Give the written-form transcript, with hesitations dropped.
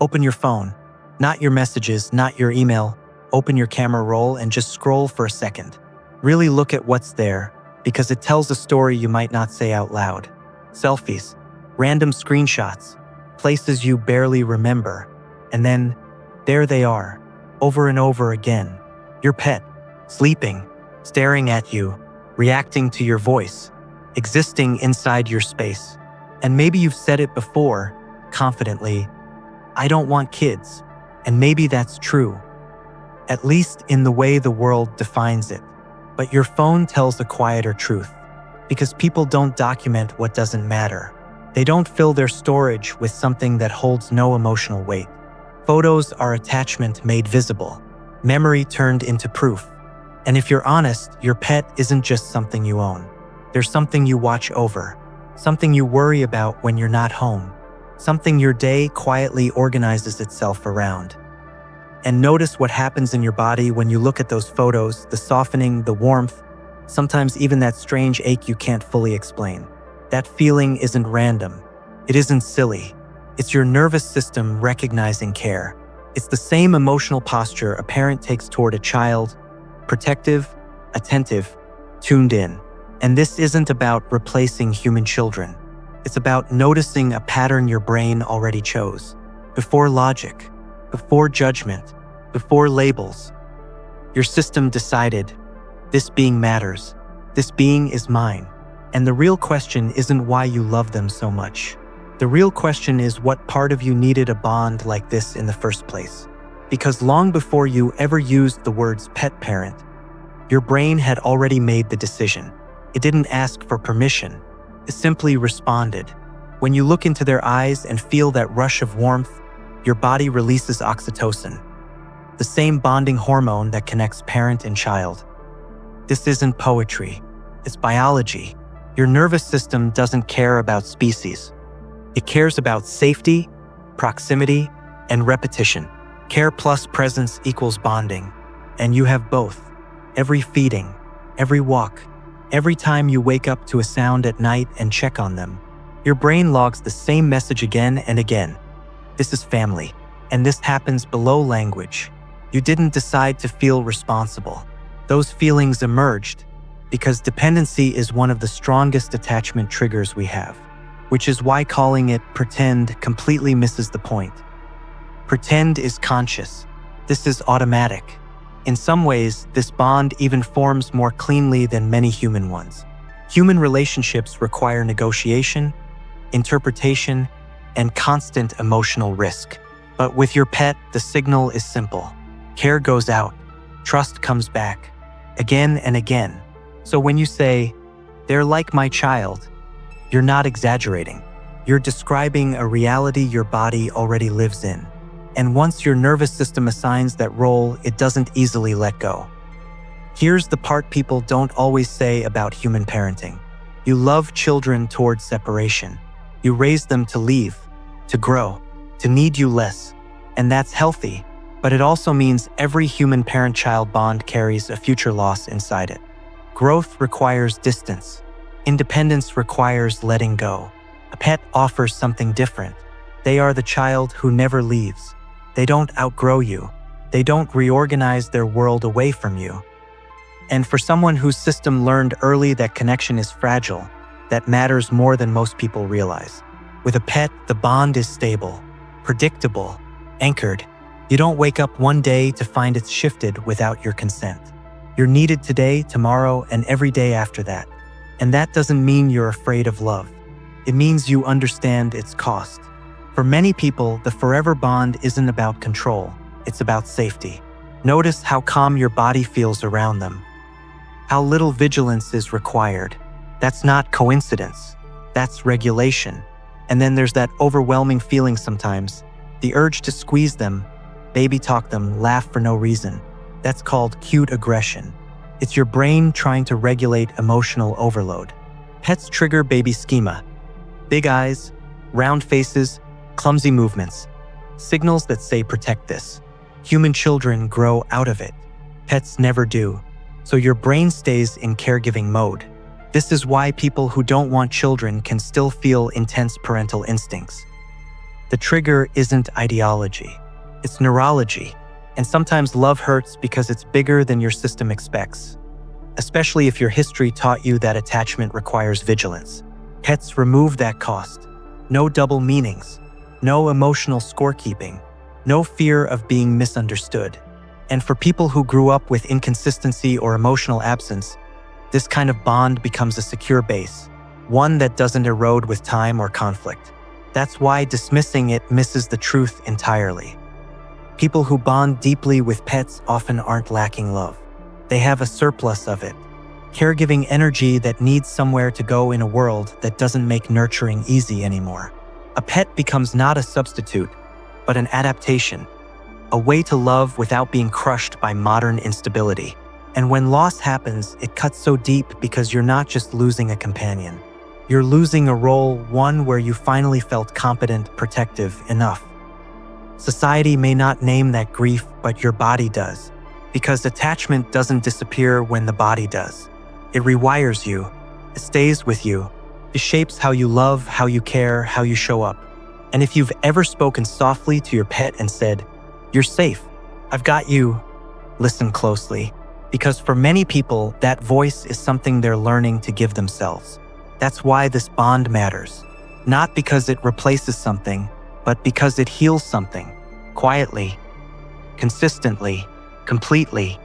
Open your phone. Not your messages, not your email. Open your camera roll and just scroll for a second. Really look at what's there, because it tells a story you might not say out loud. Selfies, random screenshots, places you barely remember, and then there they are, over and over again. Your pet, sleeping, staring at you, reacting to your voice, existing inside your space. And maybe you've said it before, confidently, I don't want kids. And maybe that's true, at least in the way the world defines it. But your phone tells a quieter truth, because people don't document what doesn't matter. They don't fill their storage with something that holds no emotional weight. Photos are attachment made visible, memory turned into proof. And if you're honest, your pet isn't just something you own. There's something you watch over, something you worry about when you're not home, something your day quietly organizes itself around. And notice what happens in your body when you look at those photos, the softening, the warmth, sometimes even that strange ache you can't fully explain. That feeling isn't random. It isn't silly. It's your nervous system recognizing care. It's the same emotional posture a parent takes toward a child, protective, attentive, tuned in. And this isn't about replacing human children. It's about noticing a pattern your brain already chose. Before logic, before judgment, before labels. Your system decided, this being matters, this being is mine. And the real question isn't why you love them so much. The real question is what part of you needed a bond like this in the first place. Because long before you ever used the words pet parent, your brain had already made the decision. It didn't ask for permission. It simply responded. When you look into their eyes and feel that rush of warmth, your body releases oxytocin, the same bonding hormone that connects parent and child. This isn't poetry. It's biology. Your nervous system doesn't care about species. It cares about safety, proximity, and repetition. Care plus presence equals bonding. And you have both. Every feeding, every walk, every time you wake up to a sound at night and check on them, your brain logs the same message again and again. This is family, and this happens below language. You didn't decide to feel responsible. Those feelings emerged because dependency is one of the strongest attachment triggers we have, which is why calling it pretend completely misses the point. Pretend is conscious. This is automatic. In some ways, this bond even forms more cleanly than many human ones. Human relationships require negotiation, interpretation, and constant emotional risk. But with your pet, the signal is simple. Care goes out, trust comes back, again and again. So when you say, they're like my child, you're not exaggerating. You're describing a reality your body already lives in. And once your nervous system assigns that role, it doesn't easily let go. Here's the part people don't always say about human parenting. You love children toward separation. You raise them to leave, to grow, to need you less. And that's healthy, but it also means every human parent-child bond carries a future loss inside it. Growth requires distance. Independence requires letting go. A pet offers something different. They are the child who never leaves. They don't outgrow you. They don't reorganize their world away from you. And for someone whose system learned early that connection is fragile, that matters more than most people realize. With a pet, the bond is stable, predictable, anchored. You don't wake up one day to find it's shifted without your consent. You're needed today, tomorrow, and every day after that. And that doesn't mean you're afraid of love. It means you understand its cost. For many people, the forever bond isn't about control. It's about safety. Notice how calm your body feels around them. How little vigilance is required. That's not coincidence. That's regulation. And then there's that overwhelming feeling sometimes, the urge to squeeze them, baby talk them, laugh for no reason. That's called cute aggression. It's your brain trying to regulate emotional overload. Pets trigger baby schema. Big eyes, round faces, clumsy movements. Signals that say protect this. Human children grow out of it. Pets never do. So your brain stays in caregiving mode. This is why people who don't want children can still feel intense parental instincts. The trigger isn't ideology, it's neurology. And sometimes love hurts because it's bigger than your system expects, especially if your history taught you that attachment requires vigilance. Pets remove that cost. No double meanings, no emotional scorekeeping, no fear of being misunderstood. And for people who grew up with inconsistency or emotional absence, this kind of bond becomes a secure base, one that doesn't erode with time or conflict. That's why dismissing it misses the truth entirely. People who bond deeply with pets often aren't lacking love. They have a surplus of it, caregiving energy that needs somewhere to go in a world that doesn't make nurturing easy anymore. A pet becomes not a substitute, but an adaptation, a way to love without being crushed by modern instability. And when loss happens, it cuts so deep because you're not just losing a companion. You're losing a role, one where you finally felt competent, protective, enough. Society may not name that grief, but your body does. Because attachment doesn't disappear when the body does. It rewires you. It stays with you. It shapes how you love, how you care, how you show up. And if you've ever spoken softly to your pet and said, "You're safe. I've got you," listen closely. Because for many people, that voice is something they're learning to give themselves. That's why this bond matters. Not because it replaces something, but because it heals something. Quietly, consistently, completely.